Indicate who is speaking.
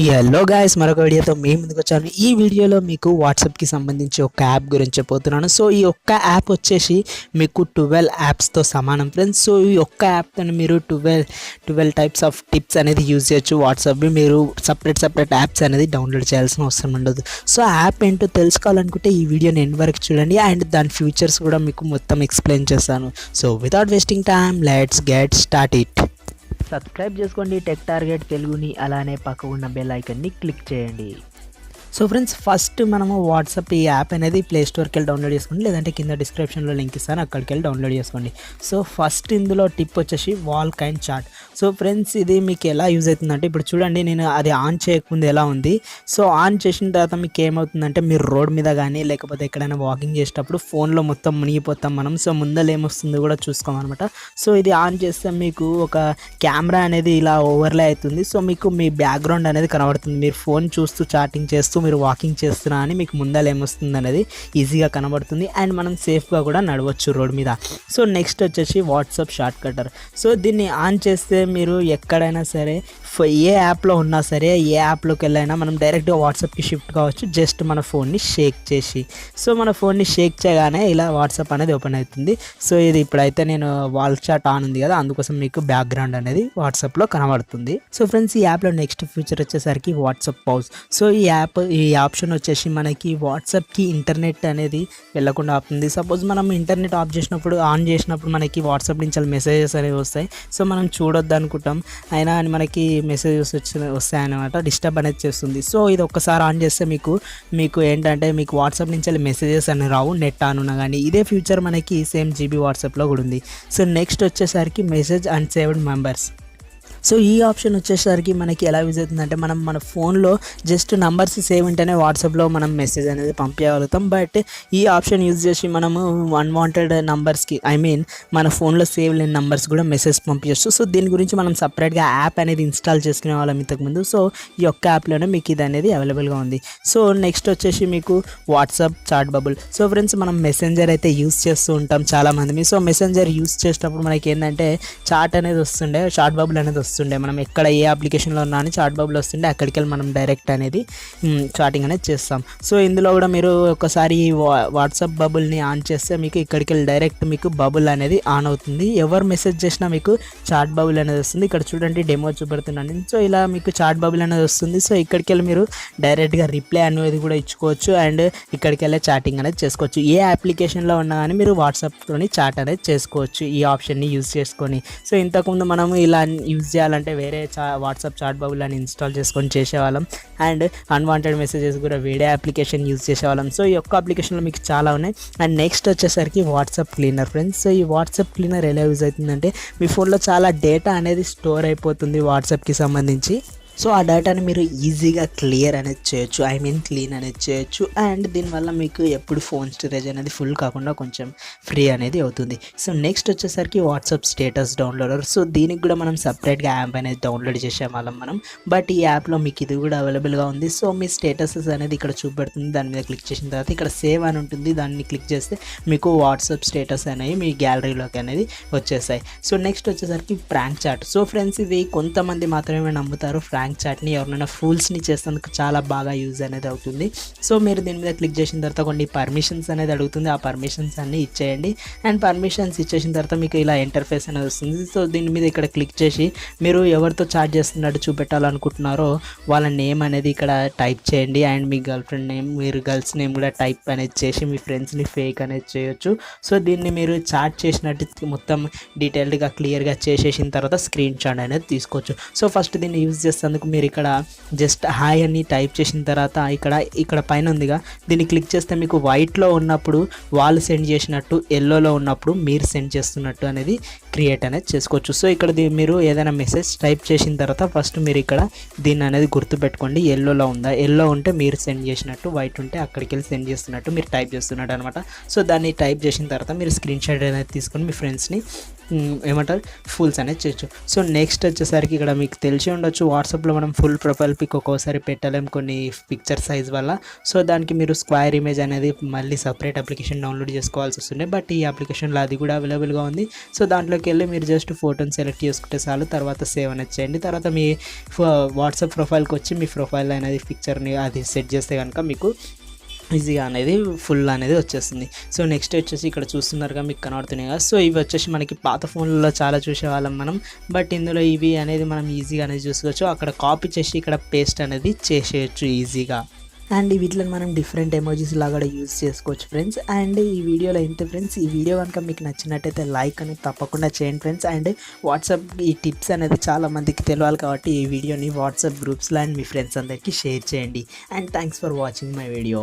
Speaker 1: Hello guys, మరొక వీడియోతో మేము ముందుకు వచ్చాను. ఈ వీడియోలో మీకు వాట్సాప్కి సంబంధించి ఒక యాప్ గురించి చెప్పబోతున్నాను. సో ఈ ఒక్క యాప్ వచ్చేసి మీకు 12 యాప్స్తో సమానం ఫ్రెండ్స్. సో ఈ ఒక్క యాప్తో మీరు 12 టైప్స్ ఆఫ్ టిప్స్ అనేది యూజ్ చేయొచ్చు. వాట్సాప్ని మీరు సపరేట్ యాప్స్ అనేది డౌన్లోడ్ చేయాల్సిన అవసరం ఉండదు. సో ఆ యాప్ ఏంటో తెలుసుకోవాలనుకుంటే ఈ వీడియోని ఎండ్ వరకు చూడండి అండ్ దాని ఫ్యూచర్స్ కూడా మీకు మొత్తం ఎక్స్ప్లెయిన్ చేస్తాను. So without wasting time let's get start it. Subscribe చేసుకోండి టెక్ టార్గెట్ తెలుగుని, అలానే పక్కన ఉన్న బెల్ ఐకన్ని క్లిక్ చేయండి. సో ఫ్రెండ్స్, ఫస్ట్ మనము వాట్సాప్ ఈ యాప్ అనేది ప్లే స్టోర్కి వెళ్ళి డౌన్లోడ్ చేసుకోండి, లేదంటే కింద డిస్క్రిప్షన్లో లింక్ ఇస్తాను, అక్కడికి వెళ్ళి డౌన్లోడ్ చేసుకోండి. సో ఫస్ట్ ఇందులో టిప్ వచ్చేసి wall kind chat. So friends, ఇది మీకు ఎలా యూజ్ అవుతుందంటే, ఇప్పుడు చూడండి, నేను అది ఆన్ చేయకముందు ఎలా ఉంది. సో ఆన్ చేసిన తర్వాత మీకు ఏమవుతుందంటే, మీరు రోడ్ మీద కానీ లేకపోతే ఎక్కడైనా వాకింగ్ చేసేటప్పుడు ఫోన్లో మొత్తం మునిగిపోతాం మనం. సో ముందర ఏమొస్తుందో కూడా చూసుకోమన్నమాట. సో ఇది ఆన్ చేస్తే మీకు ఒక కెమెరా అనేది ఇలా ఓవర్లే అవుతుంది. సో మీకు మీ బ్యాక్గ్రౌండ్ అనేది కనబడుతుంది. మీరు ఫోన్ చూస్తూ చాటింగ్ చేస్తూ మీరు వాకింగ్ చేస్తున్నా అని మీకు ముందర ఏమొస్తుంది అనేది ఈజీగా కనబడుతుంది అండ్ మనం సేఫ్గా కూడా నడవచ్చు రోడ్ మీద. సో నెక్స్ట్ వచ్చేసి వాట్సాప్ షార్ట్ కటర్. సో దీన్ని ఆన్ చేస్తే మీరు ఎక్కడైనా సరే ఏ యాప్లో ఉన్నా సరే, ఏ యాప్లోకి వెళ్ళైనా మనం డైరెక్ట్గా వాట్సాప్కి షిఫ్ట్ కావచ్చు, జస్ట్ మన ఫోన్ని షేక్ చేసి. సో మన ఫోన్ని షేక్ చేయగానే ఇలా వాట్సాప్ అనేది ఓపెన్ అవుతుంది. సో ఇది ఇప్పుడైతే నేను వాల్ చాట్ ఆన్ ఉంది కదా, అందుకోసం మీకు బ్యాక్గ్రౌండ్ అనేది వాట్సాప్లో కనబడుతుంది. సో ఫ్రెండ్స్, ఈ యాప్లో నెక్స్ట్ ఫీచర్ వచ్చేసరికి వాట్సాప్ పౌజ్. సో ఈ ఆప్షన్ వచ్చేసి మనకి వాట్సాప్కి ఇంటర్నెట్ అనేది వెళ్ళకుండా ఆపుతుంది. సపోజ్ మనం ఇంటర్నెట్ ఆన్ చేసినప్పుడు మనకి వాట్సాప్ నుంచి మెసేజెస్ అనేవి వస్తాయి. సో మనం చూడొద్దు అనుకుంటాం, అయినా మనకి మెసేజెస్ వస్తాయన్నమాట, డిస్టర్బ్ అనేది చేస్తుంది. సో ఇది ఒక్కసారి ఆన్ చేస్తే మీకు ఏంటంటే మీకు వాట్సాప్ నుంచి మెసేజెస్ అనేవి రావు, నెట్ ఆన్ ఉన్నా కానీ. ఇదే ఫ్యూచర్ మనకి సేమ్ జీబీ వాట్సాప్లో కూడా ఉంది. సో నెక్స్ట్ వచ్చేసరికి message and saved members. So ఈ ఆప్షన్ వచ్చేసరికి మనకి ఎలా యూజ్ అవుతుందంటే, మనం మన ఫోన్లో జస్ట్ నంబర్స్ సేవ్ ఉంటేనే వాట్సాప్లో మనం మెసేజ్ అనేది పంపించగలుగుతాం. బట్ ఈ ఆప్షన్ యూజ్ చేసి మనము అన్వాంటెడ్ నంబర్స్కి, మన ఫోన్లో సేవ్ లేని నంబర్స్ కూడా మెసేజ్ పంపించవచ్చు. సో దీని గురించి మనం సపరేట్గా యాప్ అనేది ఇన్స్టాల్ చేసుకునే వాళ్ళం ఇంతకుముందు. సో ఈ ఒక్క యాప్లోనే మీకు ఇది అనేది అవైలబుల్గా ఉంది. సో నెక్స్ట్ వచ్చేసి మీకు WhatsApp chat bubble. So friends, మనం మెసెంజర్ అయితే యూజ్ చేస్తూ ఉంటాం చాలామంది. సో మెసెంజర్ యూజ్ చేసేటప్పుడు మనకి ఏంటంటే చాట్ అనేది వస్తుండే, చాట్ బబుల్ అనేది వస్తుండే. మనం ఎక్కడ ఏ అప్లికేషన్లో ఉన్నా అని చాట్ బబుల్ వస్తుండే, అక్కడికి వెళ్ళి మనం డైరెక్ట్ అనేది చాటింగ్ అనేది చేస్తాం. సో ఇందులో కూడా మీరు ఒకసారి వాట్సాప్ బబుల్ని ఆన్ చేస్తే మీకు ఇక్కడికి వెళ్ళి డైరెక్ట్ మీకు బబుల్ అనేది ఆన్ అవుతుంది. ఎవరు మెసేజ్ చేసినా మీకు చాట్ బబుల్ అనేది వస్తుంది. ఇక్కడ చూడండి, డెమో చూపెడుతున్నాను. సో ఇలా మీకు చాట్ బబుల్ అనేది వస్తుంది. సో ఇక్కడికి వెళ్ళి మీరు డైరెక్ట్గా రిప్లై అనేది కూడా ఇచ్చుకోవచ్చు అండ్ ఇక్కడికి వెళ్ళి చాటింగ్ అనేది చేసుకోవచ్చు. ఏ అప్లికేషన్లో ఉన్నా కానీ మీరు వాట్సాప్తోని చాట్ అనేది చేసుకోవచ్చు ఈ ఆప్షన్ని యూజ్ చేసుకొని. సో ఇంతకుముందు మనము ఇలా యూజ్ చేయాలంటే వేరే వాట్సాప్ చాట్ బబుల్ అని ఇన్స్టాల్ చేసుకొని చేసేవాళ్ళం అండ్ అన్వాంటెడ్ మెసేజెస్ కూడా వేరే అప్లికేషన్ యూజ్ చేసేవాళ్ళం. సో ఈ ఒక్క అప్లికేషన్లో మీకు చాలా ఉన్నాయి. అండ్ నెక్స్ట్ వచ్చేసరికి వాట్సాప్ క్లీనర్ ఫ్రెండ్స్. సో ఈ వాట్సాప్ క్లీనర్ ఎలా యూజ్ అవుతుందంటే, మీ ఫోన్లో చాలా డేటా అనేది స్టోర్ అయిపోతుంది వాట్సాప్కి సంబంధించి. సో ఆ డేటాని మీరు ఈజీగా క్లియర్ అనేది చేయొచ్చు, క్లీన్ అనేది చేయొచ్చు. అండ్ దీనివల్ల మీకు ఎప్పుడు ఫోన్ స్టోరేజ్ అనేది ఫుల్ కాకుండా కొంచెం ఫ్రీ అనేది అవుతుంది. సో నెక్స్ట్ వచ్చేసరికి వాట్సాప్ స్టేటస్ డౌన్లోడర్. సో దీనికి కూడా మనం సపరేట్గా యాప్ అనేది డౌన్లోడ్ చేసేవాళ్ళం మనం. బట్ ఈ యాప్లో మీకు ఇది కూడా అవైలబుల్గా ఉంది. సో మీ స్టేటసెస్ అనేది ఇక్కడ చూపెడుతుంది. దాని మీద క్లిక్ చేసిన తర్వాత ఇక్కడ సేవ్ అని ఉంటుంది, దాన్ని క్లిక్ చేస్తే మీకు వాట్సాప్ స్టేటస్ అనేవి మీ గ్యాలరీలోకి అనేది వచ్చేసాయి. సో నెక్స్ట్ వచ్చేసరికి ప్రాంక్ చాట్. సో ఫ్రెండ్స్, ఇది కొంతమంది మాత్రమే నమ్ముతారు. ప్రాంక్ చాట్ని ఎవరైనా ఫూల్స్ని చేసేందుకు చాలా బాగా యూజ్ అనేది అవుతుంది. సో మీరు దీని మీద క్లిక్ చేసిన తర్వాత కొన్ని పర్మిషన్స్ అనేది అడుగుతుంది. ఆ పర్మిషన్స్ అన్నీ ఇచ్చేయండి. అండ్ పర్మిషన్స్ ఇచ్చేసిన తర్వాత మీకు ఇలా ఇంటర్ఫేస్ అనేది వస్తుంది. సో దీని మీద ఇక్కడ క్లిక్ చేసి మీరు ఎవరితో చాట్ చేస్తున్నట్టు చూపెట్టాలనుకుంటున్నారో వాళ్ళ నేమ్ అనేది ఇక్కడ టైప్ చేయండి. And me girl friend name, మీరు గర్ల్స్ నేమ్ కూడా టైప్ అనేది చేసి మీ ఫ్రెండ్స్ని ఫేక్ అనేది చేయొచ్చు. సో దీన్ని మీరు చాట్ చేసినట్టు మొత్తం డీటెయిల్డ్గా క్లియర్గా చేసేసిన తర్వాత స్క్రీన్ షాట్ అనేది తీసుకోవచ్చు. సో ఫస్ట్ దీన్ని యూజ్ చేస్తే మీరు ఇక్కడ జస్ట్ హాయ్ అని టైప్ చేసిన తర్వాత ఇక్కడ పైన ఉందిగా, దీన్ని క్లిక్ చేస్తే మీకు వైట్లో ఉన్నప్పుడు వాళ్ళు సెండ్ చేసినట్టు, ఎల్లోలో ఉన్నప్పుడు మీరు సెండ్ చేస్తున్నట్టు అనేది క్రియేట్ అనేది చేసుకోవచ్చు. సో ఇక్కడ మీరు ఏదైనా మెసేజ్ టైప్ చేసిన తర్వాత ఫస్ట్ మీరు ఇక్కడ దీన్ని అనేది గుర్తుపెట్టుకోండి. ఎల్లోలో ఉందా, ఎల్లో ఉంటే మీరు సెండ్ చేసినట్టు, వైట్ ఉంటే అక్కడికి వెళ్ళి సెండ్ చేస్తున్నట్టు మీరు టైప్ చేస్తున్నట్టు అనమాట. సో దాన్ని టైప్ చేసిన తర్వాత మీరు స్క్రీన్ షాట్ అనేది తీసుకొని మీ ఫ్రెండ్స్ని ఏమంటారు ఫుల్స్ అనేది చేయొచ్చు. సో నెక్స్ట్ వచ్చేసరికి ఇక్కడ మీకు తెలిసి ఉండొచ్చు, వాట్సాప్లో మనం ఫుల్ ప్రొఫైల్ పిక్ ఒక్కోసారి పెట్టలేం కొన్ని పిక్చర్ సైజ్ వల్ల. సో దానికి మీరు స్క్వేర్ ఇమేజ్ అనేది మళ్ళీ సపరేట్ అప్లికేషన్ డౌన్లోడ్ చేసుకోవాల్సి వస్తుంది. బట్ ఈ అప్లికేషన్లో అది కూడా అవైలబుల్గా ఉంది. సో దాంట్లోకి వెళ్ళి మీరు జస్ట్ ఫోటోని సెలెక్ట్ చేసుకుంటే చాలు, తర్వాత సేవ్ అనేది చేయండి. తర్వాత మీ వాట్సాప్ ప్రొఫైల్కి వచ్చి మీ ప్రొఫైల్ అనేది పిక్చర్ని అది సెట్ చేస్తే కనుక మీకు ఈజీగా అనేది ఫుల్ అనేది వచ్చేస్తుంది. సో నెక్స్ట్ వచ్చేసి ఇక్కడ చూస్తున్నారుగా మీకు కనబడుతున్నాయి కదా. సో ఇవి వచ్చేసి మనకి పాత ఫోన్లలో చాలా చూసేవాళ్ళం మనం, బట్ ఇందులో ఇవి అనేది మనం ఈజీగా అనేది చూసుకోవచ్చు. అక్కడ కాపీ చేసి ఇక్కడ పేస్ట్ అనేది చేసేయచ్చు ఈజీగా. అండ్ వీటిలో మనం డిఫరెంట్ ఎమోజీస్ లాగా కూడా యూజ్ చేసుకోవచ్చు ఫ్రెండ్స్. అండ్ ఈ వీడియోలో ఇంతే ఫ్రెండ్స్. ఈ వీడియో కనుక మీకు నచ్చినట్టయితే లైక్ అనేది తప్పకుండా చేయండి ఫ్రెండ్స్. అండ్ వాట్సాప్ ఈ టిప్స్ అనేది చాలా మందికి తెలియాలి కాబట్టి ఈ వీడియోని వాట్సాప్ గ్రూప్స్లో అండ్ మీ ఫ్రెండ్స్ అందరికీ షేర్ చేయండి. And thanks for watching my video.